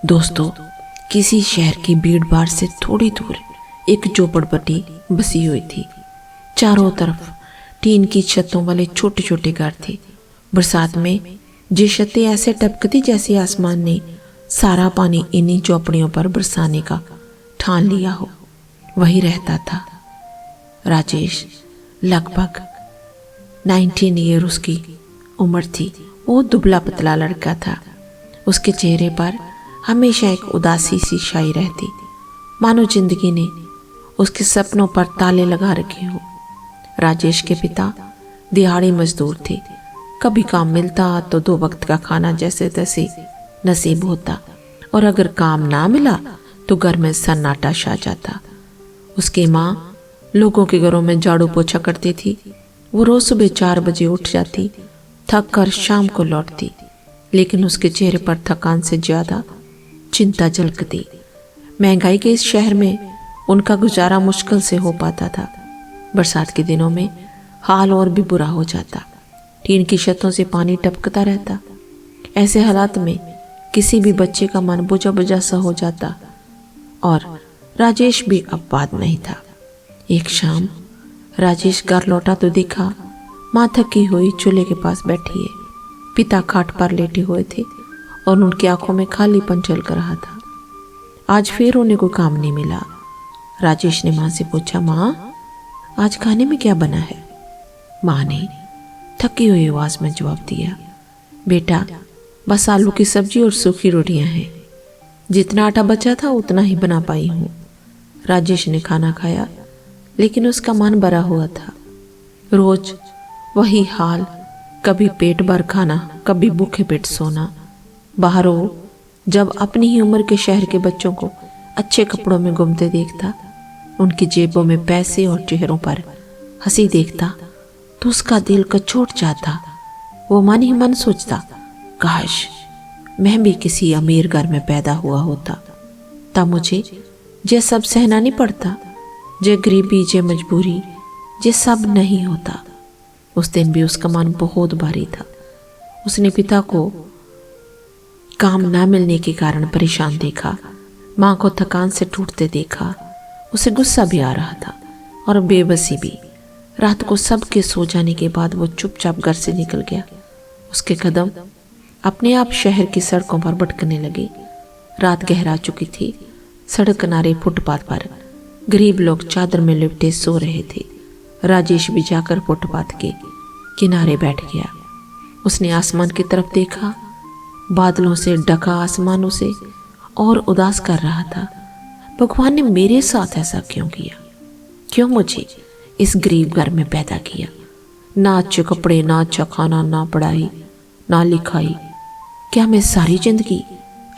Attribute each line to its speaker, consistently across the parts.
Speaker 1: दोस्तों, किसी शहर की भीड़ भाड़ से थोड़ी दूर एक झोपड़पट्टी बसी हुई थी। चारों तरफ टीन की छतों वाले छोटे छोटे घर थे। बरसात में ये छतें ऐसे टपकती जैसे आसमान ने सारा पानी इन्हीं झोपड़ियों पर बरसाने का ठान लिया हो। वही रहता था राजेश। लगभग 19 ईयर उसकी उम्र थी। वो दुबला पतला लड़का था। उसके चेहरे पर हमेशा एक उदासी सी छाई रहती, मानो जिंदगी ने उसके सपनों पर ताले लगा रखे हो। राजेश के पिता दिहाड़ी मजदूर थे। कभी काम मिलता तो 2 वक्त का खाना जैसे तैसे नसीब होता, और अगर काम ना मिला तो घर में सन्नाटा छा जाता। उसकी माँ लोगों के घरों में झाड़ू पोछा करती थी। वो रोज सुबह 4 बजे उठ जाती, थक कर शाम को लौटती, लेकिन उसके चेहरे पर थकान से ज्यादा चिंता झलकती। महंगाई के इस शहर में उनका गुजारा मुश्किल से हो पाता था। बरसात के दिनों में हाल और भी बुरा हो जाता। टीन की छतों से पानी टपकता रहता। ऐसे हालात में किसी भी बच्चे का मन बुझा बुझा सा हो जाता, और राजेश भी अब बात नहीं था। एक शाम राजेश घर लौटा तो देखा माँ थकी हुई चूल्हे के पास बैठी है। पिता खाट पर लेटे हुए थे और उनकी आंखों में खालीपन झलक रहा था। आज फिर उन्हें कोई काम नहीं मिला। राजेश ने माँ से पूछा, माँ आज खाने में क्या बना है? माँ ने थकी हुई आवाज में जवाब दिया, बेटा बस आलू की सब्जी और सूखी रोटियां हैं। जितना आटा बचा था उतना ही बना पाई हूँ। राजेश ने खाना खाया, लेकिन उसका मन भरा हुआ था। रोज वही हाल, कभी पेट भर खाना, कभी भूखे पेट सोना। बाहर वो जब अपनी ही उम्र के शहर के बच्चों को अच्छे कपड़ों में घूमते देखता, उनकी जेबों में पैसे और चेहरों पर हंसी देखता, तो उसका दिल कचोट जाता। वो मन ही मन सोचता, काश मैं भी किसी अमीर घर में पैदा हुआ होता, तब मुझे ये सब सहना नहीं पड़ता। जे गरीबी, जे मजबूरी, ये सब नहीं होता। उस दिन भी उसका मन बहुत भारी था। उसने पिता को काम ना मिलने के कारण परेशान देखा, माँ को थकान से टूटते देखा। उसे गुस्सा भी आ रहा था और बेबसी भी। रात को सबके सो जाने के बाद वो चुपचाप घर से निकल गया। उसके कदम अपने आप शहर की सड़कों पर भटकने लगे। रात गहरा चुकी थी। सड़क किनारे फुटपाथ पर गरीब लोग चादर में लिपटे सो रहे थे। राजेश भी जाकर फुटपाथ के किनारे बैठ गया। उसने आसमान की तरफ देखा। बादलों से ढका आसमान उसे और उदास कर रहा था। भगवान ने मेरे साथ ऐसा क्यों किया? क्यों मुझे इस गरीब घर में पैदा किया? ना अच्छे कपड़े, ना अच्छा खाना, ना पढ़ाई, ना लिखाई। क्या मैं सारी जिंदगी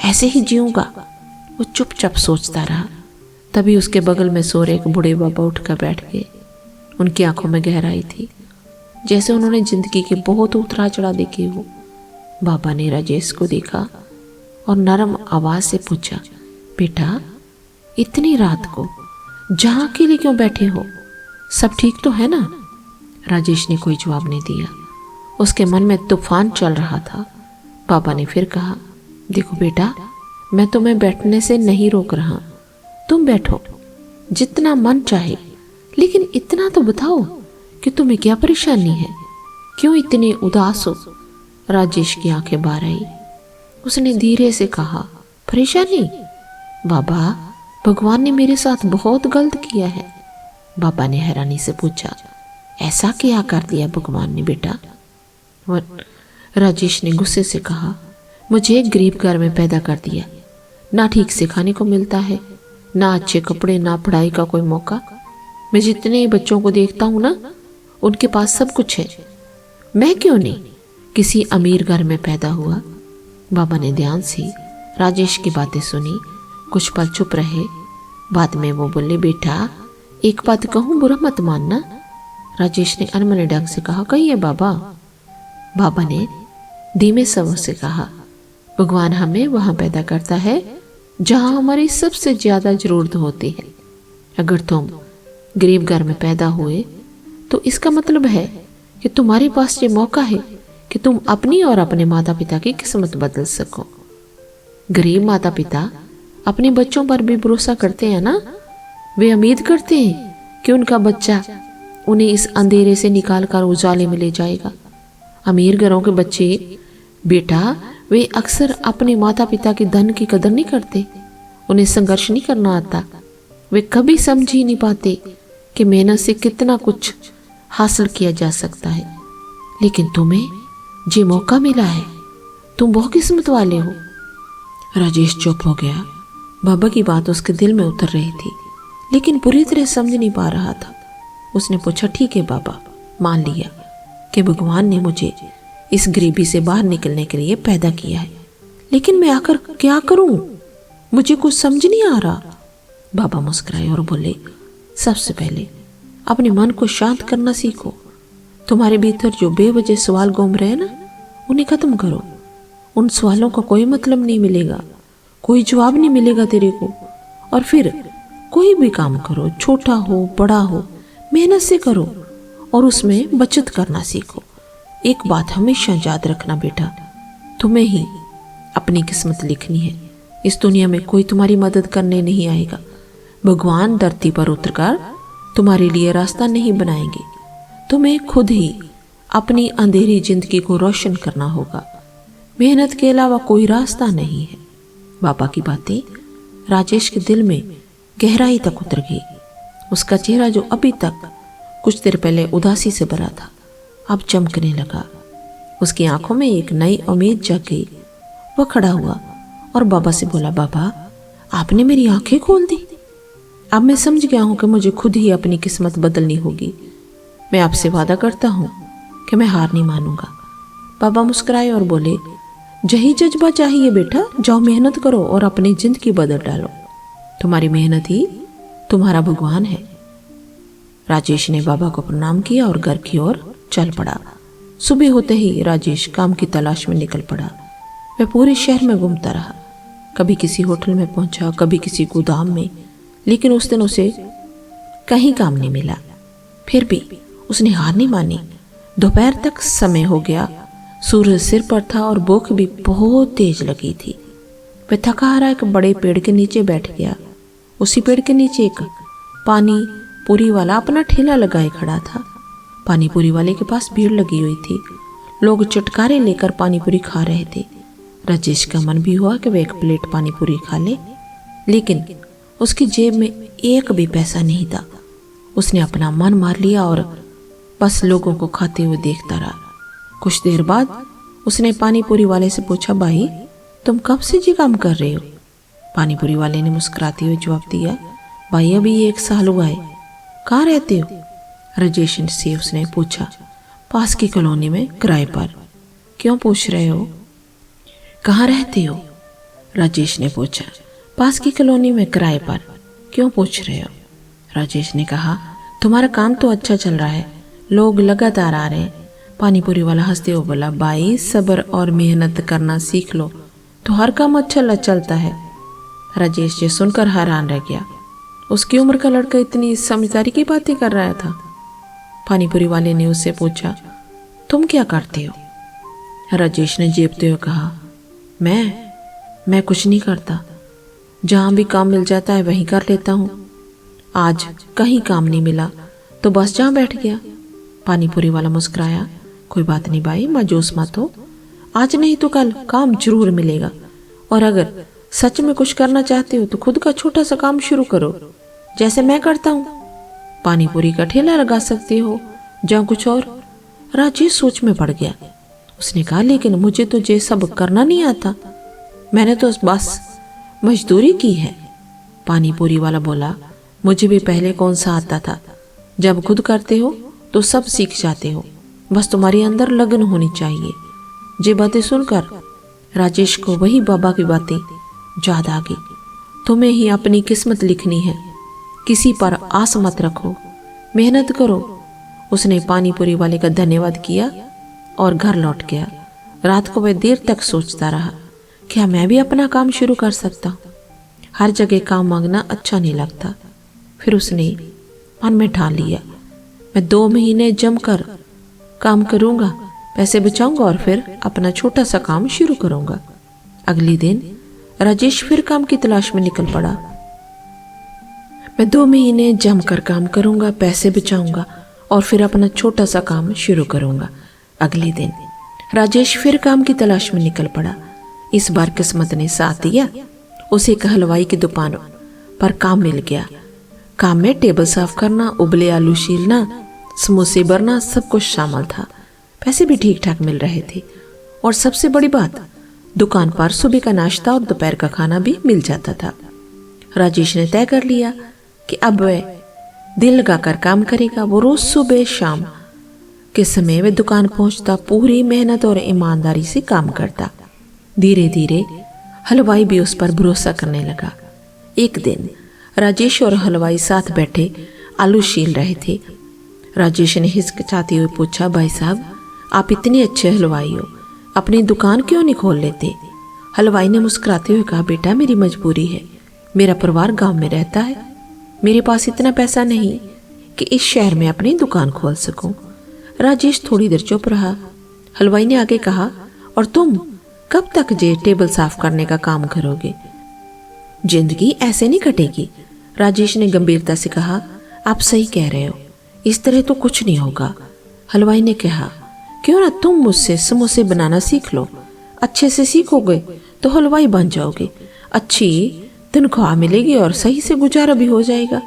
Speaker 1: ऐसे ही जीऊंगा? वो चुपचाप सोचता रहा। तभी उसके बगल में सो रहे एक बूढ़े बाबा उठकर बैठ गए। उनकी आंखों में गहराई थी, जैसे उन्होंने जिंदगी के बहुत उतराव चढ़ाव देखे हो। बाबा ने राजेश को देखा और नरम आवाज से पूछा, बेटा इतनी रात को जहां अकेले क्यों बैठे हो? सब ठीक तो है ना? राजेश ने कोई जवाब नहीं दिया। उसके मन में तूफान चल रहा था। बाबा ने फिर कहा, देखो बेटा, मैं तुम्हें बैठने से नहीं रोक रहा। तुम बैठो जितना मन चाहे, लेकिन इतना तो बताओ कि तुम्हें क्या परेशानी है? क्यों इतने उदास हो? राजेश की आंखें बाहर आई। उसने धीरे से कहा, परेशानी? बाबा, भगवान ने मेरे साथ बहुत गलत किया है। बाबा ने हैरानी से पूछा, ऐसा क्या कर दिया भगवान ने बेटा? राजेश ने गुस्से से कहा, मुझे एक गरीब घर में पैदा कर दिया। ना ठीक से खाने को मिलता है, ना अच्छे कपड़े, ना पढ़ाई का कोई मौका। मैं जितने बच्चों को देखता हूँ ना, उनके पास सब कुछ है। मैं क्यों नहीं किसी अमीर घर में पैदा हुआ? बाबा ने ध्यान से राजेश की बातें सुनी, कुछ पल चुप रहे। बाद में वो बोले, बेटा एक बात कहूँ, बुरा मत मानना। राजेश ने अनमने ढंग से कहा, कहिए बाबा। बाबा ने धीमे स्वर से कहा, भगवान हमें वहां पैदा करता है जहां हमारी सबसे ज्यादा जरूरत होती है। अगर तुम गरीब घर में पैदा हुए तो इसका मतलब है कि तुम्हारे पास ये मौका है कि तुम अपनी और अपने माता पिता की किस्मत बदल सको। गरीब माता पिता अपने बच्चों पर भी भरोसा करते हैं ना। वे उम्मीद करते हैं कि उनका बच्चा उन्हें इस अंधेरे से निकाल कर उजाले में ले जाएगा। अमीर घरों के बच्चे बेटा, वे अक्सर अपने माता पिता के धन की कदर नहीं करते। उन्हें संघर्ष नहीं करना आता। वे कभी समझ ही नहीं पाते कि मेहनत से कितना कुछ हासिल किया जा सकता है। लेकिन तुम्हें जो मौका मिला है, तुम बहुत किस्मत वाले हो। राजेश चुप हो गया। बाबा की बात उसके दिल में उतर रही थी, लेकिन पूरी तरह समझ नहीं पा रहा था। उसने पूछा, ठीक है बाबा, मान लिया कि भगवान ने मुझे इस गरीबी से बाहर निकलने के लिए पैदा किया है, लेकिन मैं आकर क्या करूं? मुझे कुछ समझ नहीं आ रहा। बाबा मुस्कुराए और बोले, सबसे पहले अपने मन को शांत करना सीखो। तुम्हारे भीतर जो बेवजह सवाल घूम रहे हैं ना, उन्हें खत्म करो। उन सवालों का कोई मतलब नहीं मिलेगा, कोई जवाब नहीं मिलेगा तेरे को। और फिर कोई भी काम करो, छोटा हो बड़ा हो, मेहनत से करो और उसमें बचत करना सीखो। एक बात हमेशा याद रखना बेटा, तुम्हें ही अपनी किस्मत लिखनी है। इस दुनिया में कोई तुम्हारी मदद करने नहीं आएगा। भगवान धरती पर उतरकर तुम्हारे लिए रास्ता नहीं बनाएंगे। तुम्हें खुद ही अपनी अंधेरी जिंदगी को रोशन करना होगा। मेहनत के अलावा कोई रास्ता नहीं है। बाबा की बातें राजेश के दिल में गहराई तक उतर गई। उसका चेहरा जो अभी तक कुछ देर पहले उदासी से भरा था, अब चमकने लगा। उसकी आंखों में एक नई उम्मीद जग गई। वह खड़ा हुआ और बाबा से बोला, बाबा आपने मेरी आंखें खोल दी। अब मैं समझ गया हूं कि मुझे खुद ही अपनी किस्मत बदलनी होगी। मैं आपसे वादा करता हूं कि मैं हार नहीं मानूंगा। बाबा मुस्कुराए और बोले, यही जज्बा चाहिए बेटा, जाओ मेहनत करो और अपनी जिंदगी बदल डालो। तुम्हारी मेहनत ही तुम्हारा भगवान है। राजेश ने बाबा को प्रणाम किया और घर की ओर चल पड़ा। सुबह होते ही राजेश काम की तलाश में निकल पड़ा। वह पूरे शहर में घूमता रहा। कभी किसी होटल में पहुंचा, कभी किसी गोदाम में, लेकिन उस दिन उसे कहीं काम नहीं मिला। फिर भी उसने हार नहीं मानी। दोपहर तक समय हो गया, सूरज सिर पर था और भूख भी बहुत तेज लगी थी। वह थका हारा एक बड़े पेड़ के नीचे बैठ गया। उसी पेड़ के नीचे एक पानी पूरी वाला अपना ठेला लगाए खड़ा था। पानी पूरी वाले के पास भीड़ लगी हुई थी। लोग चटकारे लेकर पानी पूरी खा रहे थे। राजेश का मन भी हुआ कि वह एक प्लेट पानी पूरी खा ले, लेकिन उसकी जेब में एक भी पैसा नहीं था। उसने अपना मन मार लिया और बस लोगों को खाते हुए देखता रहा। कुछ देर बाद उसने पानी पूरी वाले से पूछा, भाई तुम कब से ये काम कर रहे हो? पानी पूरी वाले ने मुस्कुराते हुए जवाब दिया, भाई अभी 1 साल हुआ है। कहाँ रहते हो? राजेश से उसने पूछा। पास की कॉलोनी में किराए पर। क्यों पूछ रहे हो? कहाँ रहते हो? राजेश ने पूछा। पास की कॉलोनी में किराए पर। क्यों पूछ रहे हो? राजेश ने कहा, तुम्हारा काम तो अच्छा चल रहा है, लोग लगातार आ रहे हैं। पानी पूरी वाला हंसते हुए बोला, भाई सब्र और मेहनत करना सीख लो तो हर काम अच्छा चलता है। राजेश ये सुनकर हैरान रह गया। उसकी उम्र का लड़का इतनी समझदारी की बातें कर रहा था। पानी पूरी वाले ने उससे पूछा, तुम क्या करते हो? राजेश ने जेबते हुए कहा, मैं कुछ नहीं करता, जहाँ भी काम मिल जाता है वहीं कर लेता हूँ। आज कहीं काम नहीं मिला तो बस जहाँ बैठ गया। पानी पूरी वाला मुस्कुराया, कोई बात नहीं भाई, मायूस मत हो, आज नहीं तो कल काम जरूर मिलेगा। और अगर सच में कुछ करना चाहते हो तो खुद का छोटा सा काम शुरू करो, जैसे मैं करता हूँ। पानी पूरी का ठेला लगा सकते हो, जहाँ कुछ और। राजेश सोच में पड़ गया। उसने कहा, लेकिन मुझे तो ये सब करना नहीं आता, मैंने तो बस मजदूरी की है। पानी पूरी वाला बोला, मुझे भी पहले कौन सा आता था। जब खुद करते हो तो सब सीख जाते हो, बस तुम्हारे अंदर लगन होनी चाहिए। ये बातें सुनकर राजेश को वही बाबा की बातें याद आ गई। तुम्हें ही अपनी किस्मत लिखनी है, किसी पर आस मत रखो, मेहनत करो। उसने पानी पूरी वाले का धन्यवाद किया और घर लौट गया। रात को वह देर तक सोचता रहा, क्या मैं भी अपना काम शुरू कर सकता हूँ? हर जगह काम मांगना अच्छा नहीं लगता। फिर उसने मन में ठान लिया, मैं 2 महीने जमकर काम करूँगा, पैसे बचाऊंगा और फिर अपना छोटा सा काम शुरू करूँगा। अगले दिन राजेश फिर काम की तलाश में निकल पड़ा। मैं 2 महीने जमकर काम करूंगा, पैसे बचाऊंगा और फिर अपना छोटा सा काम शुरू करूंगा। अगले दिन राजेश फिर काम की तलाश में निकल पड़ा। इस बार किस्मत ने साथ दिया। उसे एक हलवाई की दुकान पर काम मिल गया। काम में टेबल साफ करना, उबले आलू छीलना, समोसे भरना सब कुछ शामिल था। पैसे भी ठीक ठाक मिल रहे थे और सबसे बड़ी बात, दुकान पर सुबह का नाश्ता और दोपहर का खाना भी मिल जाता था। राजेश ने तय कर लिया कि अब वह दिल लगाकर काम करेगा। वो रोज सुबह शाम के समय वह दुकान पहुंचता, पूरी मेहनत और ईमानदारी से काम करता। धीरे धीरे हलवाई भी उस पर भरोसा करने लगा। एक दिन राजेश और हलवाई साथ बैठे आलू छील रहे थे। राजेश ने हिचकिचाते हुए पूछा, भाई साहब, आप इतने अच्छे हलवाई हो, अपनी दुकान क्यों नहीं खोल लेते? हलवाई ने मुस्कुराते हुए कहा, बेटा मेरी मजबूरी है, मेरा परिवार गांव में रहता है, मेरे पास इतना पैसा नहीं कि इस शहर में अपनी दुकान खोल सकूं। राजेश थोड़ी देर चुप रहा। हलवाई ने आगे कहा, और तुम कब तक जे टेबल साफ करने का काम करोगे? जिंदगी ऐसे नहीं कटेगी। राजेश ने गंभीरता से कहा, आप सही कह रहे हो, इस तरह तो कुछ नहीं होगा। हलवाई ने कहा, क्यों ना तुम मुझसे समोसे बनाना सीख लो, अच्छे से सीखोगे तो हलवाई बन जाओगे, अच्छी तनख्वाह मिलेगी और सही से गुजारा भी हो जाएगा।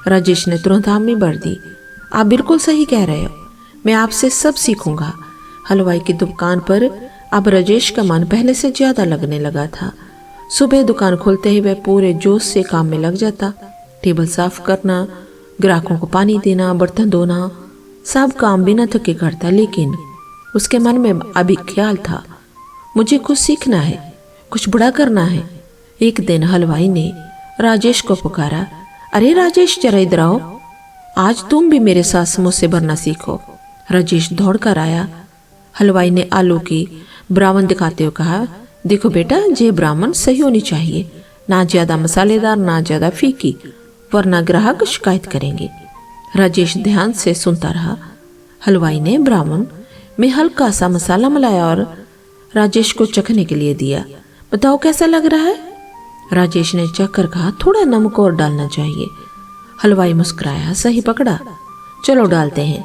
Speaker 1: राजेश ने तुरंत हामी भर दी, आप बिल्कुल सही कह रहे हो, मैं आपसे सब सीखूंगा। हलवाई की दुकान पर अब राजेश का मन पहले से ज्यादा लगने लगा था। सुबह दुकान खोलते ही वह पूरे जोश से काम में लग जाता। टेबल साफ करना, ग्राहकों को पानी देना, बर्तन धोना, सब काम बिना थके करता। लेकिन उसके मन में अभी ख्याल था, मुझे कुछ सीखना है, कुछ बड़ा करना है। एक दिन हलवाई ने राजेश को पुकारा, अरे राजेश जरा इधर आओ, आज तुम भी मेरे साथ समोसे भरना सीखो। राजेश दौड़ कर आया। हलवाई ने आलू की ब्राउन दिखाते हुए कहा, देखो बेटा, ये ब्राह्मण सही होनी चाहिए, ना ज्यादा मसालेदार ना ज्यादा फीकी, वरना ग्राहक शिकायत करेंगे। राजेश ध्यान से सुनता रहा। हलवाई ने ब्राह्मण में हल्का सा मसाला मिलाया और राजेश को चखने के लिए दिया। बताओ कैसा लग रहा है? राजेश ने चखकर कहा, थोड़ा नमक और डालना चाहिए। हलवाई मुस्कुराया, सही पकड़ा, चलो डालते हैं।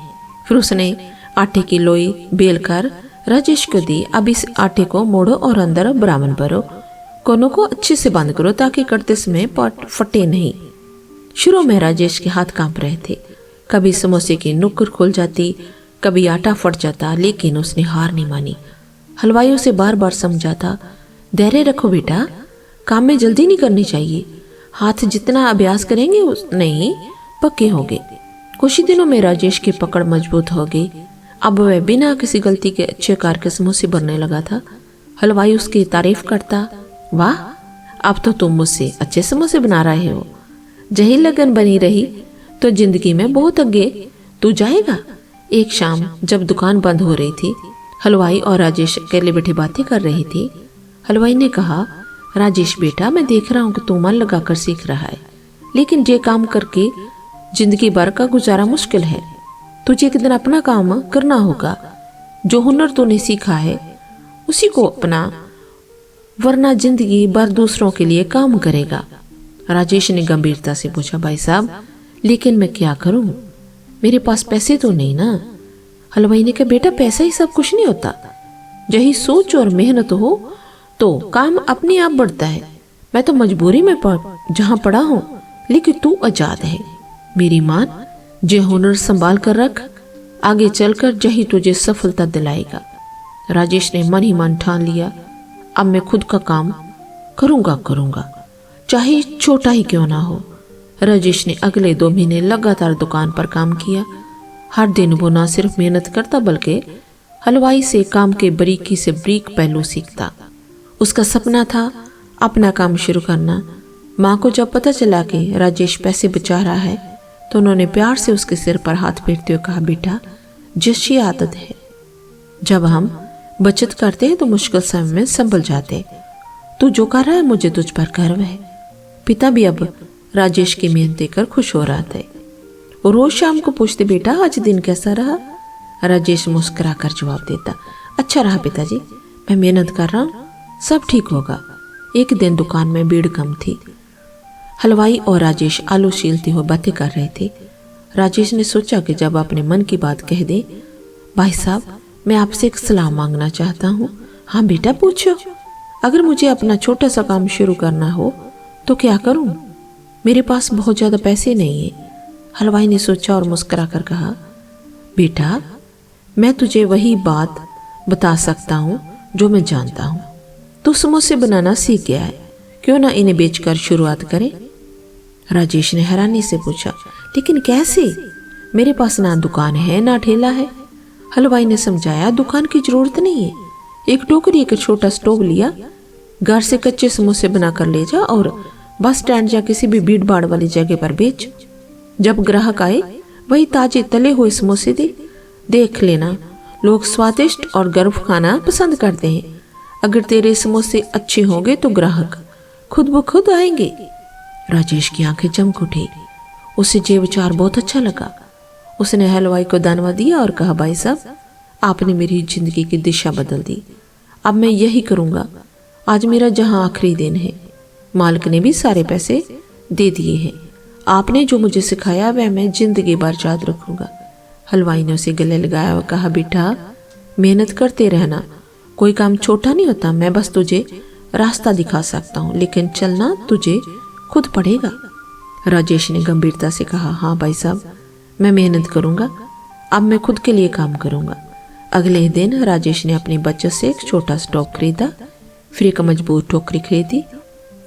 Speaker 1: फिर उसने आटे की लोई बेलकर राजेश को दी। अब इस आटे को मोड़ो और अंदर ब्राह्मण भरो, कोनों को अच्छे से बंद करो ताकि करते समय फटे नहीं। शुरू में राजेश के हाथ कांप रहे थे, कभी समोसे की नुक्कड़ खुल जाती, कभी आटा फट जाता, लेकिन उसने हार नहीं मानी। हलवाई उसे बार बार समझाता, धैर्य रखो बेटा, काम में जल्दी नहीं करनी चाहिए, हाथ जितना अभ्यास करेंगे उतने ही पक्के होंगे। कुछ ही दिनों में राजेश की पकड़ मजबूत हो गई। अब वह बिना किसी गलती के अच्छे कार के समोसे भरने लगा था। हलवाई उसकी तारीफ करता, वाह, अब तो तुम मुझसे अच्छे समोसे बना रहे हो, यही लगन बनी रही तो जिंदगी में बहुत आगे तू जाएगा। एक शाम जब दुकान बंद हो रही थी, हलवाई और राजेश अकेले बैठे बातें कर रही थी। हलवाई ने कहा, राजेश बेटा, मैं देख रहा हूँ कि तू मन लगाकर सीख रहा है, लेकिन ये काम करके जिंदगी भर का गुजारा मुश्किल है। तुझे एक दिन अपना काम करना होगा, जो हुनर तूने सीखा है उसी को अपना, वरना जिंदगी भर दूसरों के लिए काम करेगा। राजेश ने गंभीरता से पूछा, भाई साहब, लेकिन मैं क्या करूं, मेरे पास पैसे तो नहीं ना। हलवाई ने कहा, बेटा, पैसा ही सब कुछ नहीं होता, यही सोच और मेहनत हो तो काम अपने आप बढ़ता है। मैं तो मजबूरी में जहां पड़ा हूं, लेकिन तू आजाद है। मेरी मान, जे हुनर संभाल कर रख, आगे चलकर यही तुझे सफलता दिलाएगा। राजेश ने मन ही मन ठान लिया, अब मैं खुद का काम करूंगा, चाहे छोटा ही क्यों ना हो। राजेश ने अगले 2 महीने लगातार दुकान पर काम किया। हर दिन वो न सिर्फ मेहनत करता बल्कि हलवाई से काम के बारीकी से बारीक पहलू सीखता। उसका सपना था अपना काम शुरू करना। माँ को जब पता चला कि राजेश पैसे बचा रहा है तो उन्होंने प्यार से उसके सिर पर हाथ फेरते हुए कहा, बेटा, जैसी आदत है, जब हम बचत करते हैं तो मुश्किल समय में संभल जाते। तू जो कर रहा है मुझे तुझ पर गर्व है। पिता भी अब राजेश की मेहनत देखकर खुश हो रहा था। वो रोज शाम को पूछते, बेटा, आज दिन कैसा रहा? राजेश मुस्कुरा कर जवाब देता, अच्छा रहा पिताजी, मैं मेहनत कर रहा हूँ, सब ठीक होगा। एक दिन दुकान में भीड़ कम थी। हलवाई और राजेश आलू छीलते हुए बातें कर रहे थे। राजेश ने सोचा कि जब अपने मन की बात कह दे, भाई साहब, मैं आपसे एक सलाह मांगना चाहता हूँ। हाँ बेटा, पूछो। अगर मुझे अपना छोटा सा काम शुरू करना हो तो क्या करूँ? मेरे पास बहुत ज़्यादा पैसे नहीं है। हलवाई ने सोचा और मुस्कुरा कर कहा, बेटा, मैं तुझे वही बात बता सकता हूँ जो मैं जानता हूँ। तू समोसे बनाना सीख गया है, क्यों ना इन्हें बेचकर शुरुआत करें? राजेश ने हैरानी से पूछा, लेकिन कैसे? मेरे पास ना दुकान है ना ठेला है। हलवाई ने समझाया, दुकान की जरूरत नहीं है। एक टोकरी, एक छोटा स्टोव लिया, घर से कच्चे समोसे बनाकर ले जा और बस स्टैंड या किसी भी भीड़ भाड़ वाली जगह पर बेच। जब ग्राहक आए वही ताजे तले हुए समोसे दे। देख लेना, लोग स्वादिष्ट और गर्म खाना पसंद करते हैं। अगर तेरे समोसे अच्छे होंगे तो ग्राहक खुद ब खुद आएंगे। राजेश की आंखें चमक उठी। उसे ये विचार बहुत अच्छा लगा। उसने हलवाई को धन्यवाद दिया और कहा, भाई साहब, आपने मेरी जिंदगी की दिशा बदल दी। अब मैं यही करूंगा। आज मेरा जहां आखिरी दिन है। मालिक ने भी सारे पैसे दे दिए हैं। आपने जो मुझे सिखाया वह मैं जिंदगी भर याद रखूंगा। हलवाई ने उसे गले लगाया और कहा, बेटा, मेहनत करते रहना। कोई काम छोटा नहीं होता। मैं बस तुझे रास्ता दिखा सकता हूँ, लेकिन चलना तुझे खुद पड़ेगा। राजेश ने गंभीरता से कहा, हाँ भाई साहब, मैं मेहनत करूंगा। अब मैं खुद के लिए काम करूंगा। अगले दिन राजेश ने अपनी बचत से एक छोटा स्टोव खरीदा, फिर एक मजबूत टोकरी खरीदी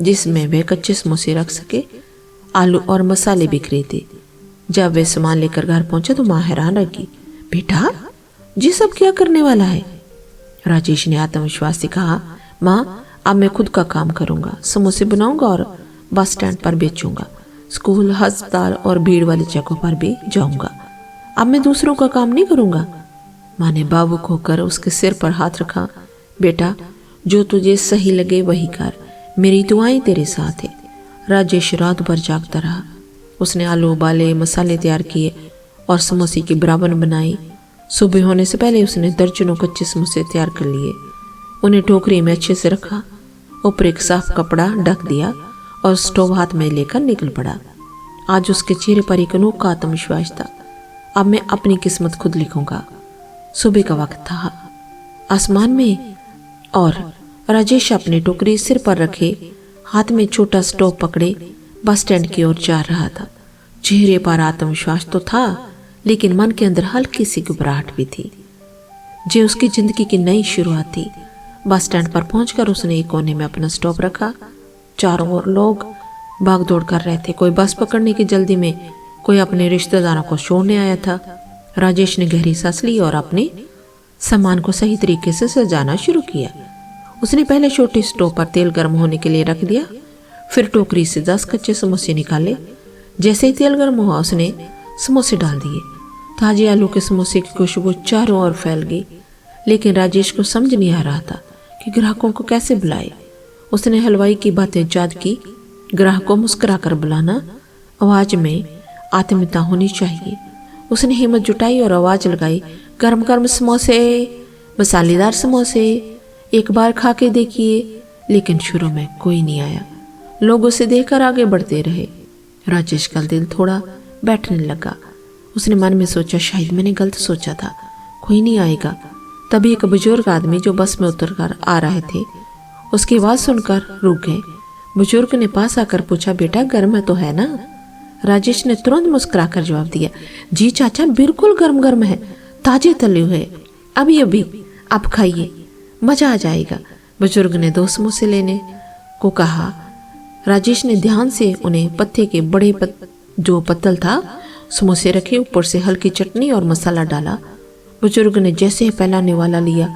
Speaker 1: जिसमें वह कच्चे समोसे रख सके। आलू और मसाले भी खरीदे। जब वे सामान लेकर घर पहुंचे तो माँ हैरान रह गई। बेटा, जी सब क्या करने वाला है? राजेश ने आत्मविश्वास से कहा, माँ, अब मैं खुद का काम करूंगा। समोसे बनाऊंगा और बस स्टैंड पर बेचूंगा। स्कूल, अस्पताल और भीड़ वाली जगहों पर भी जाऊंगा। अब मैं दूसरों का काम नहीं करूंगा। माँ ने भावुक होकर उसके सिर पर हाथ रखा। बेटा, जो तुझे सही लगे वही कर। मेरी दुआएं तेरे साथ है। राजेश रात भर जागता रहा। उसने आलू उबाले, मसाले तैयार किए और समोसे की बराबन बनाई। सुबह होने से पहले उसने दर्जनों कच्चे समोसे तैयार कर लिए। उन्हें टोकरी में अच्छे से रखा, ऊपर एक साफ कपड़ा ढक दिया और स्टोव हाथ में लेकर निकल पड़ा। आज उसके चेहरे पर एक अनोखा आत्मविश्वास था। अब मैं अपनी किस्मत खुद लिखूंगा। सुबह का वक्त था, आसमान में, और राजेश अपनी टोकरी सिर पर रखे, हाथ में छोटा स्टोव पकड़े बस स्टैंड की ओर जा रहा था। चेहरे पर आत्मविश्वास तो था, लेकिन मन के अंदर हल्की सी घबराहट भी थी। जे उसकी जिंदगी की नई शुरुआत थी। बस स्टैंड पर पहुंचकर उसने एक कोने में अपना स्टॉप रखा। चारों ओर लोग भाग दौड़ कर रहे थे। कोई बस पकड़ने की जल्दी में, कोई अपने रिश्तेदारों को छोड़ने आया था। राजेश ने गहरी सांस ली और अपने सामान को सही तरीके से सजाना शुरू किया। उसने पहले छोटे स्टोव पर तेल गर्म होने के लिए रख दिया, फिर टोकरी से 10 कच्चे समोसे निकाले। जैसे ही तेल गर्म हुआ उसने समोसे डाल दिए। ताजे आलू के समोसे की खुशबू चारों ओर फैल गई, लेकिन राजेश को समझ नहीं आ रहा था कि ग्राहकों को कैसे बुलाए। उसने हलवाई की बातें याद की। ग्राहक को मुस्कुरा कर बुलाना, आवाज में आत्मीयता होनी चाहिए। उसने हिम्मत जुटाई और आवाज लगाई, गर्म गर्म समोसे, मसालेदार समोसे, एक बार खा के देखिए। लेकिन शुरू में कोई नहीं आया। लोग उसे देखकर आगे बढ़ते रहे। राजेश का दिल थोड़ा बैठने लगा। उसने मन में सोचा, शायद मैंने गलत सोचा था, कोई नहीं आएगा। तभी एक बुजुर्ग आदमी जो बस में उतरकर आ रहे थे उसकी आवाज सुनकर रुक गए। बुजुर्ग ने पास आकर पूछा, बेटा, गर्म तो है ना? राजेश ने तुरंत मुस्कुराकर जवाब दिया, जी चाचा, बिल्कुल गर्म गर्म है, ताजे तले हुए, अभी अभी, आप खाइए, मजा आ जाएगा। बुजुर्ग ने 2 समोसे लेने को कहा। राजेश ने ध्यान से उन्हें पत्ते के बड़े जो पत्तल था समोसे रखे, ऊपर से हल्की चटनी और मसाला डाला। बुजुर्ग ने जैसे ही पहला निवाला लिया,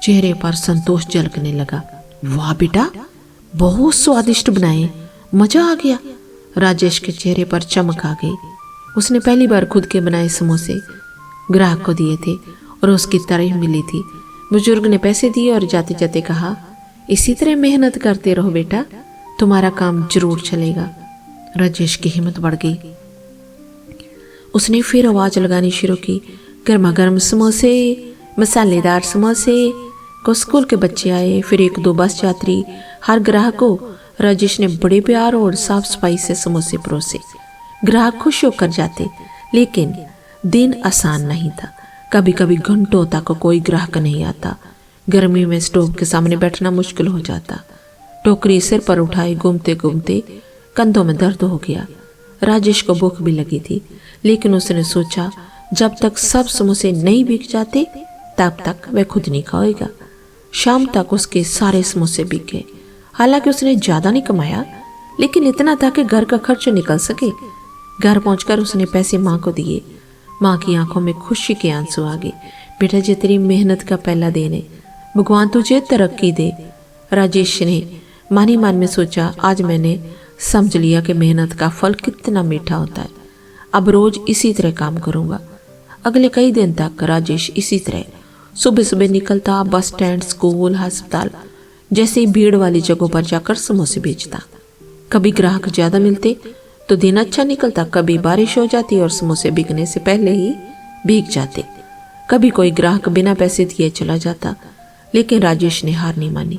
Speaker 1: चेहरे पर संतोष झलकने लगा। वाह बेटा, बहुत स्वादिष्ट बनाए, मजा आ गया। राजेश के चेहरे पर चमक आ गई। उसने पहली बार खुद के बनाए समोसे ग्राहक को दिए थे और उसकी तारीफ मिली थी। बुजुर्ग ने पैसे दिए और जाते जाते कहा, इसी तरह मेहनत करते रहो बेटा, तुम्हारा काम जरूर चलेगा। राजेश की हिम्मत बढ़ गई। उसने फिर आवाज लगानी शुरू की, गर्मा गर्म समोसे, मसालेदार समोसे। को स्कूल के बच्चे आए, फिर 1-2 बस यात्री हर ग्राहक को राजेश ने बड़े प्यार और साफ सफाई से समोसे परोसे। ग्राहक खुश होकर जाते, लेकिन दिन आसान नहीं था। कभी कभी घंटों तक कोई ग्राहक नहीं आता। गर्मी में स्टोव के सामने बैठना मुश्किल हो जाता। टोकरी सिर पर उठाए घूमते घूमते कंधों में दर्द हो गया। राजेश को भूख भी लगी थी, लेकिन उसने सोचा जब तक सब समोसे नहीं बिक जाते तब तक वह खुद नहीं खाएगा। शाम तक उसके सारे समोसे बिक गए। हालांकि उसने ज्यादा नहीं कमाया, लेकिन इतना था कि घर का खर्च निकल सके। घर पहुंचकर उसने पैसे माँ को दिए। माँ की आंखों में खुशी के आंसू आ गए। बेटा, ये तेरी मेहनत का पहला दिन है, भगवान तुझे तरक्की दे। राजेश ने मन ही मन में सोचा, आज मैंने समझ लिया कि मेहनत का फल कितना मीठा होता है। अब रोज इसी तरह काम करूंगा। अगले कई दिन तक राजेश इसी तरह सुबह सुबह निकलता, बस स्टैंड, स्कूल, अस्पताल जैसे भीड़ वाली जगहों पर जाकर समोसे बेचता। कभी ग्राहक ज्यादा मिलते तो दिन अच्छा निकलता, कभी बारिश हो जाती और समोसे बिकने से पहले ही भीग जाते। कभी कोई ग्राहक बिना पैसे दिए चला जाता, लेकिन राजेश ने हार नहीं मानी।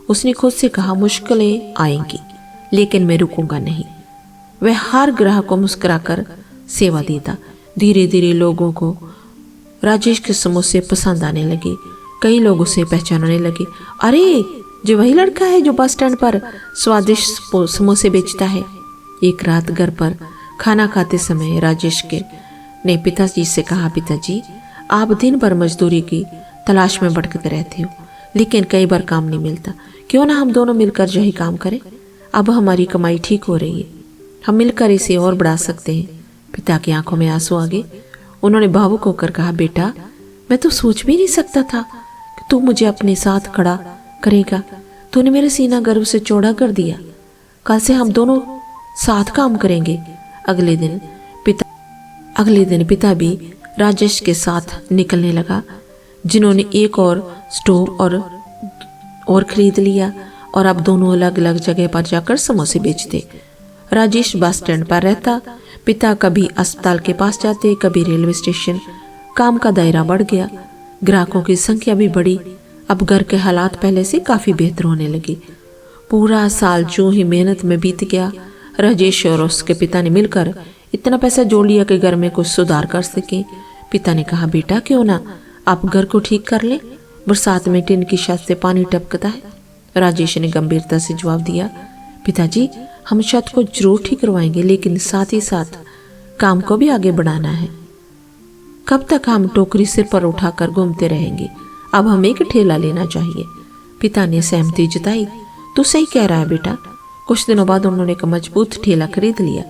Speaker 1: उसने खुद से कहा, मुश्किलें आएंगी लेकिन मैं रुकूंगा नहीं। वह हर ग्राहक को मुस्कुराकर सेवा देता। धीरे धीरे लोगों को राजेश के समोसे पसंद आने लगे। कई लोग उसे पहचानने लगे। अरे, जो वही लड़का है जो बस स्टैंड पर स्वादिष्ट समोसे बेचता है। एक रात घर पर खाना खाते समय राजेश के ने पिताजी से कहा, पिताजी, आप दिन भर मजदूरी की तलाश में भटकते रहते हो, लेकिन कई बार काम नहीं मिलता। क्यों ना हम दोनों मिलकर यही काम करें। अब हमारी कमाई ठीक हो रही है, हम मिलकर इसे और बढ़ा सकते हैं। पिता की आंखों में आंसू आ गए। उन्होंने भावुक होकर कहा, बेटा, मैं तो सोच भी नहीं सकता था कि तू मुझे अपने साथ खड़ा करेगा। तूने मेरा सीना गर्व से चौड़ा कर दिया। कल से हम दोनों साथ काम करेंगे। अगले दिन पिता भी राजेश के साथ निकलने लगा, जिन्होंने एक और स्टोव और खरीद लिया और अब दोनों अलग अलग जगह पर जाकर समोसे बेचते। राजेश बस स्टैंड पर रहता। पिता कभी अस्पताल के पास जाते, कभी रेलवे स्टेशन। काम का दायरा बढ़ गया, ग्राहकों की संख्या भी बढ़ी। अब घर के हालात पहले से काफी बेहतर होने लगे। पूरा साल जो ही मेहनत में बीत गया, राजेश और उसके पिता ने मिलकर इतना पैसा जोड़ लिया कि घर में कुछ सुधार कर सके। पिता ने कहा, बेटा, क्यों ना आप घर को ठीक कर ले। बरसात में टिन की छत से पानी टपकता है। राजेश ने गंभीरता से जवाब दिया, पिताजी, हम छत को जरूर ठीक करवाएंगे, लेकिन साथ ही साथ काम को भी आगे बढ़ाना है। कब तक हम टोकरी सिर पर उठाकर घूमते रहेंगे। अब हमें एक ठेला लेना चाहिए। पिता ने सहमति जताई। तू सही कह रहा है बेटा। कुछ दिनों बाद उन्होंने एक मजबूत ठेला खरीद लिया।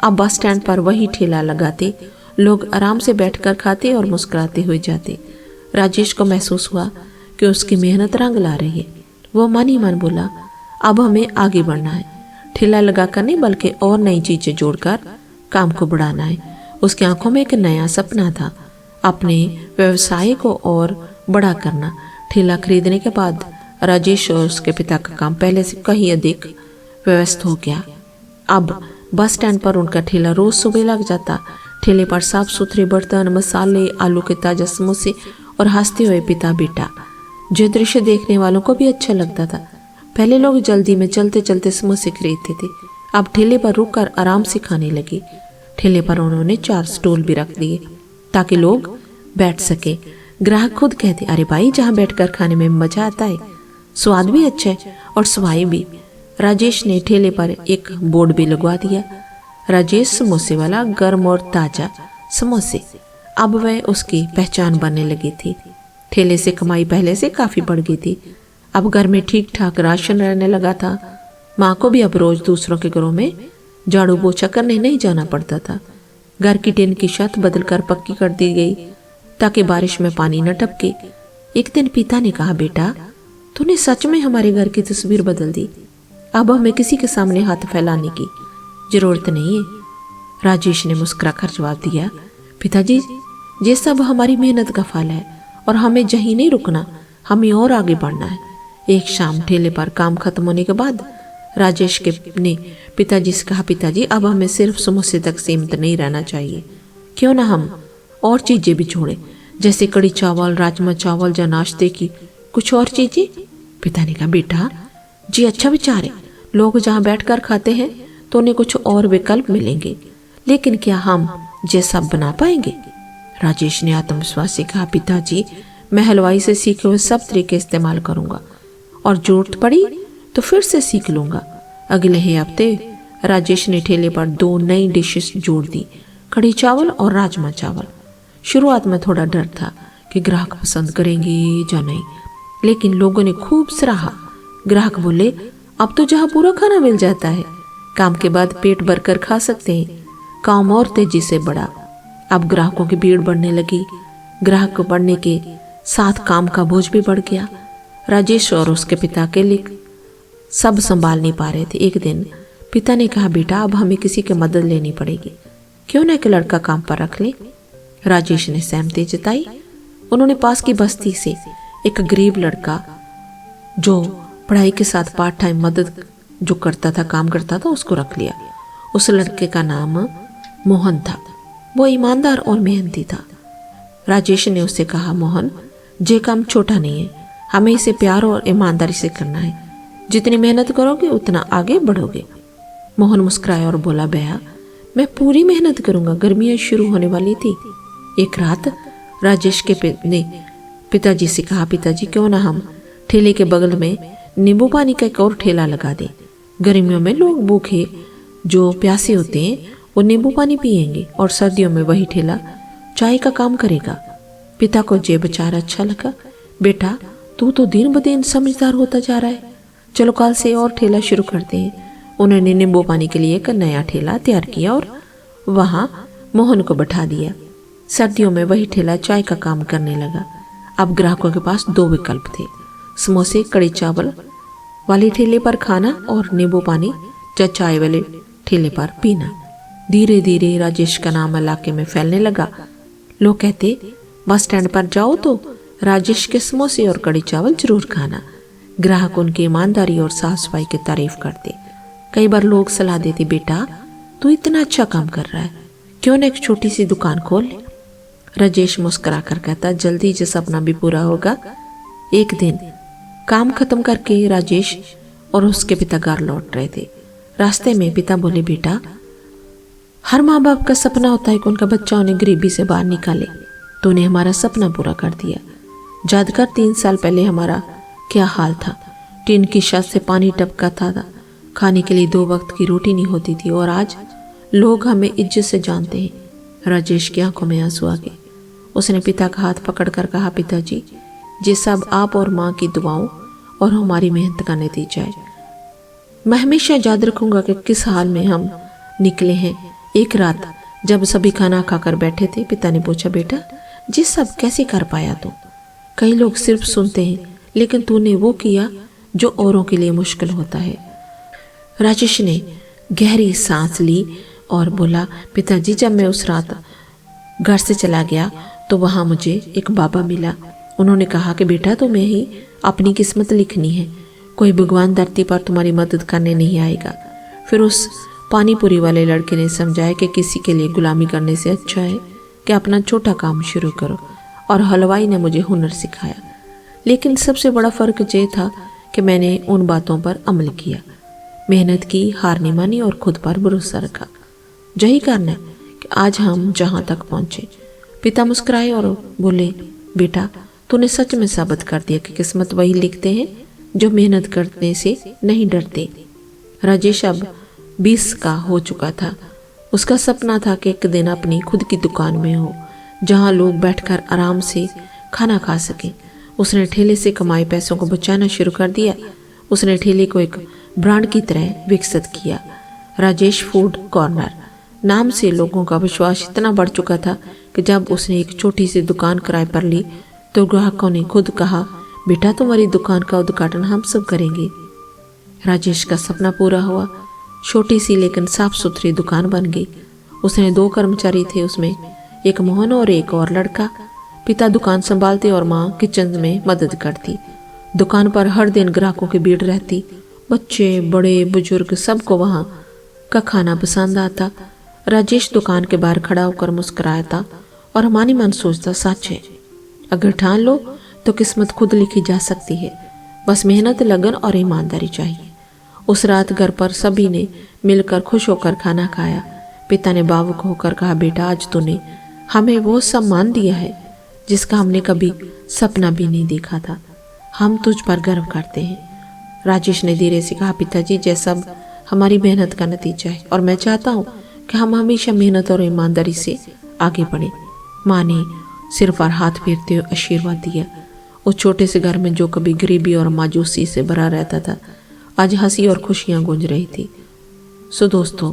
Speaker 1: अब बस स्टैंड पर वही ठेला लगाते, लोग आराम से बैठकर खाते और मुस्कुराते हुए जाते। राजेश को महसूस हुआ कि उसकी मेहनत रंग ला रही है। वो मन ही मन बोला, अब हमें आगे बढ़ना है। ठेला लगाकर नहीं, बल्कि और नई चीजें जोड़कर काम को बढ़ाना है। उसकी आंखों में एक नया सपना था, अपने व्यवसाय को और बड़ा करना। ठेला खरीदने के बाद राजेश और उसके पिता का काम पहले से कहीं अधिक व्यस्त हो गया। अब बस स्टैंड पर उनका ठेला रोज सुबह लग जाता। ठेले पर साफ सुथरे बर्तन, मसाले, आलू के ताजा समोसे और हंसते हुए पिता बेटा। जो दृश्य देखने वालों को भी अच्छा लगता था। पहले लोग जल्दी में चलते चलते समोसे खरीदते थे, अब ठेले पर रुककर आराम से खाने लगे। ठेले पर उन्होंने 4 स्टूल भी रख दिए ताकि लोग बैठ सके। ग्राहक खुद कहते, अरे भाई, जहाँ बैठकर खाने में मजा आता है, स्वाद भी अच्छा है और सफाई भी। राजेश ने ठेले पर एक बोर्ड भी लगवा दिया, राजेश समोसे वाला, गर्म और ताजा समोसे। अब वह उसकी पहचान बनने लगी थी। ठेले से कमाई पहले से काफी बढ़ गई थी। अब घर में ठीक ठाक राशन रहने लगा था। माँ को भी अब रोज दूसरों के घरों में झाड़ू पोछा करने नहीं जाना पड़ता था। घर की टिन की छत बदलकर पक्की कर दी गई ताकि बारिश में पानी न टपके। एक दिन पिता ने कहा, बेटा, तूने सच में हमारे घर की तस्वीर बदल दी। अब हमें किसी के सामने हाथ फैलाने की जरूरत नहीं है। राजेश ने मुस्कुराकर जवाब दिया, पिताजी, ये सब हमारी मेहनत का फल है और हमें यहीं नहीं रुकना, हमें और आगे बढ़ना है। एक शाम ठेले पर काम खत्म होने के बाद राजेश ने पिताजी से कहा, पिताजी, अब हमें सिर्फ समोसे तक सीमित नहीं रहना चाहिए। क्यों ना हम और चीजें भी जोड़ें, जैसे कड़ी चावल, राजमा चावल या नाश्ते की कुछ और चीजें। पिता ने कहा, बेटा, जी अच्छा विचार है। लोग जहाँ बैठकर खाते हैं तो उन्हें कुछ और विकल्प मिलेंगे, लेकिन क्या हम ये सब बना पाएंगे? राजेश ने आत्मविश्वास से कहा, पिताजी मैं हलवाई से सीखे हुए सब तरीके इस्तेमाल करूंगा और जरूरत पड़ी तो फिर से सीख लूंगा। अगले ही हफ्ते राजेश ने ठेले पर 2 नई डिशेस जोड़ दी, कढ़ी चावल और राजमा चावल। शुरुआत में थोड़ा डर था कि ग्राहक पसंद करेंगे या नहीं, लेकिन लोगों ने खूब सराहा। ग्राहक बोले, अब तो जहाँ पूरा खाना मिल जाता है, काम के बाद पेट भरकर खा सकते हैं। काम और तेजी से बढ़ा। अब ग्राहकों की भीड़ बढ़ने लगी। ग्राहक बढ़ने के साथ काम का बोझ भी बढ़ गया। राजेश और उसके पिता के लिए सब संभाल नहीं पा रहे थे। एक दिन पिता ने कहा, बेटा अब हमें किसी की मदद लेनी पड़ेगी, क्यों न एक लड़का काम पर रख ले। राजेश ने सहमति जताई। उन्होंने पास की बस्ती से एक गरीब लड़का जो पढ़ाई के साथ पार्ट टाइम मदद जो करता था, काम करता था, उसको रख लिया। उस लड़के का नाम मोहन था। वो ईमानदार और मेहनती था। राजेश ने उससे कहा, मोहन ये काम छोटा नहीं है, हमें इसे प्यार और ईमानदारी से करना है। जितनी मेहनत करोगे उतना आगे बढ़ोगे। मोहन मुस्कुराया और बोला, भैया मैं पूरी मेहनत करूंगा। गर्मियां शुरू होने वाली थी। एक रात राजेश के ने पिताजी से कहा, पिताजी क्यों ना हम ठेले के बगल में नींबू पानी का एक और ठेला लगा दें। गर्मियों में लोग भूखे जो प्यासे होते हैं वो नींबू पानी पिएंगे और सर्दियों में वही ठेला चाय का काम करेगा। पिता को ये विचार अच्छा लगा। बेटा तू तो दिन ब दिन समझदार होता जा रहा है, चलो कल से और ठेला शुरू करते हैं। उन्होंने नींबू पानी के लिए एक नया ठेला तैयार किया और वहां मोहन को बैठा दिया। सर्दियों में वही ठेला चाय का काम करने लगा। अब ग्राहकों के पास 2 विकल्प थे, समोसे कड़ी चावल वाले ठेले पर खाना और नींबू पानी या चाय वाले ठेले पर पीना। धीरे धीरे राजेश का नाम इलाके में फैलने लगा। लोग कहते, बस स्टैंड पर जाओ तो राजेश के समोसे और कड़ी चावल जरूर खाना। ग्राहक उनकी ईमानदारी और साफ सफाई की तारीफ करते। कई बार लोग सलाह देते, बेटा तू इतना अच्छा काम कर रहा है, क्यों न एक छोटी सी दुकान खोल ले। राजेश मुस्कुरा कर कहता, जल्दी ये सपना भी पूरा होगा। एक दिन काम खत्म करके राजेश और उसके पिता घर लौट रहे थे। रास्ते में पिता बोले, बेटा हर माँ बाप का सपना होता है कि उनका बच्चा उन्हें गरीबी से बाहर निकाले। तूने हमारा सपना पूरा कर दिया। याद कर 3 साल पहले हमारा क्या हाल था। टीन की छत से पानी टपका था, खाने के लिए 2 वक्त की रोटी नहीं होती थी, और आज लोग हमें इज्जत से जानते हैं। राजेश की आंखों में आंसू आ गए। उसने पिता का हाथ पकड़कर कहा, पिताजी ये सब आप और माँ की दुआओं और हमारी मेहनत का नतीजा है। मैं हमेशा याद रखूंगा कि किस हाल में हम निकले हैं। एक रात जब सभी खाना खाकर बैठे थे, पिता ने पूछा, बेटा ये सब कैसे कर पाया तू? कई लोग सिर्फ सुनते हैं, लेकिन तूने वो किया जो औरों के लिए मुश्किल होता है। राजेश ने गहरी सांस ली और बोला, पिताजी जब मैं उस रात घर से चला गया तो वहाँ मुझे एक बाबा मिला। उन्होंने कहा कि बेटा तुम्हें ही अपनी किस्मत लिखनी है, कोई भगवान धरती पर तुम्हारी मदद करने नहीं आएगा। फिर उस पानीपुरी वाले लड़के ने समझाया कि किसी के लिए गुलामी करने से अच्छा है कि अपना छोटा काम शुरू करो, और हलवाई ने मुझे हुनर सिखाया। लेकिन सबसे बड़ा फ़र्क ये था कि मैंने उन बातों पर अमल किया, मेहनत की, हार नहीं मानी और खुद पर भरोसा रखा। यही कारण है कि आज हम जहाँ तक पहुँचे। पिता मुस्कुराए और बोले, बेटा तूने सच में साबित कर दिया कि किस्मत वही लिखते हैं जो मेहनत करने से नहीं डरते। राजेश अब 20 का हो चुका था। उसका सपना था कि एक दिन अपनी खुद की दुकान में हो, जहाँ लोग बैठकर आराम से खाना खा सकें। उसने ठेले से कमाए पैसों को बचाना शुरू कर दिया। उसने ठेले को एक ब्रांड की तरह विकसित किया। राजेश फूड कॉर्नर नाम से लोगों का विश्वास इतना बढ़ चुका था कि जब उसने एक छोटी सी दुकान किराए पर ली तो ग्राहकों ने खुद कहा, बेटा तुम्हारी दुकान का उद्घाटन हम सब करेंगे। राजेश का सपना पूरा हुआ। छोटी सी लेकिन साफ सुथरी दुकान बन गई। उसने 2 कर्मचारी थे, उसमें एक मोहन और एक और लड़का। पिता दुकान संभालते और माँ किचन में मदद करती। दुकान पर हर दिन ग्राहकों की भीड़ रहती। बच्चे बड़े बुजुर्ग सबको वहाँ का खाना पसंद आता। राजेश दुकान के बाहर खड़ा होकर मुस्कुराता और मन सोचता, सच है, अगर ठान लो तो किस्मत खुद लिखी जा सकती है। बस मेहनत, लगन और ईमानदारी चाहिए। उस रात घर पर सभी ने मिलकर खुश होकर खाना खाया। पिता ने भावुक होकर कहा, बेटा आज तूने हमें वो सम्मान दिया है जिसका हमने कभी सपना भी नहीं देखा था। हम तुझ पर गर्व करते हैं। राजेश ने धीरे से कहा, पिताजी यह सब हमारी मेहनत का नतीजा है और मैं चाहता हूँ कि हम हमेशा मेहनत और ईमानदारी से आगे बढ़ें। माँ ने सिर पर हाथ फेरते हुए आशीर्वाद दिया। उस छोटे से घर में जो कभी गरीबी और मायूसी से भरा रहता था, आज हंसी और खुशियाँ गूंज रही थी। सो दोस्तों,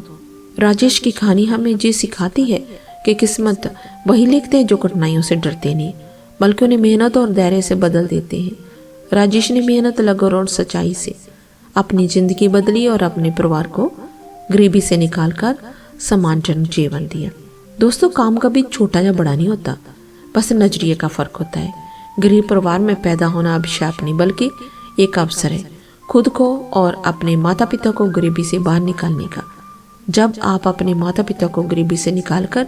Speaker 1: राजेश की कहानी हमें ये सिखाती है कि किस्मत वही लिखते हैं जो कठिनाइयों से डरते नहीं, बल्कि उन्हें मेहनत और धैर्य से बदल देते हैं। राजेश ने मेहनत, लगन और सच्चाई से अपनी जिंदगी बदली और अपने परिवार को गरीबी से निकालकर सम्मानजनक जीवन दिया। दोस्तों, काम कभी छोटा या बड़ा नहीं होता, बस नजरिए का फर्क होता है। गरीब परिवार में पैदा होना अभिशाप नहीं, बल्कि एक अवसर है खुद को और अपने माता पिता को गरीबी से बाहर निकालने का। जब आप अपने माता पिता को गरीबी से निकालकर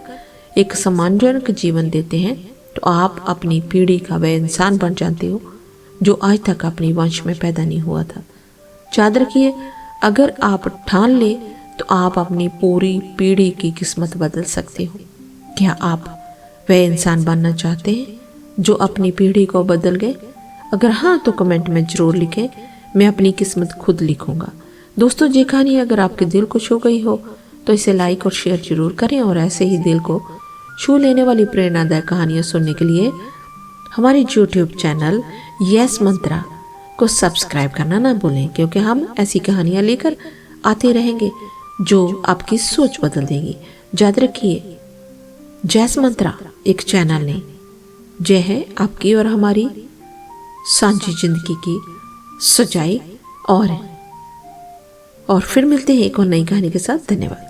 Speaker 1: एक सम्मानजनक जीवन देते हैं, तो आप अपनी पीढ़ी का वह इंसान बन जाते हो जो आज तक अपने वंश में पैदा नहीं हुआ था। याद रखिए, अगर आप ठान ले तो आप अपनी पूरी पीढ़ी की किस्मत बदल सकते हो। क्या आप वह इंसान बनना चाहते हैं जो अपनी पीढ़ी को बदल गए? अगर हाँ, तो कमेंट में ज़रूर लिखें, मैं अपनी किस्मत खुद लिखूंगा। दोस्तों, ये कहानी अगर आपके दिल को छू गई हो तो इसे लाइक और शेयर जरूर करें, और ऐसे ही दिल को छू लेने वाली प्रेरणादायक कहानियाँ सुनने के लिए हमारे यूट्यूब चैनल यस मंत्रा को सब्सक्राइब करना ना भूलें, क्योंकि हम ऐसी कहानियाँ लेकर आते रहेंगे जो आपकी सोच बदल देंगी। याद रखिए, यस मंत्रा एक चैनल नहीं, यह है आपकी और हमारी सांझी जिंदगी की सच्चाई। और फिर मिलते हैं एक और नई कहानी के साथ। धन्यवाद।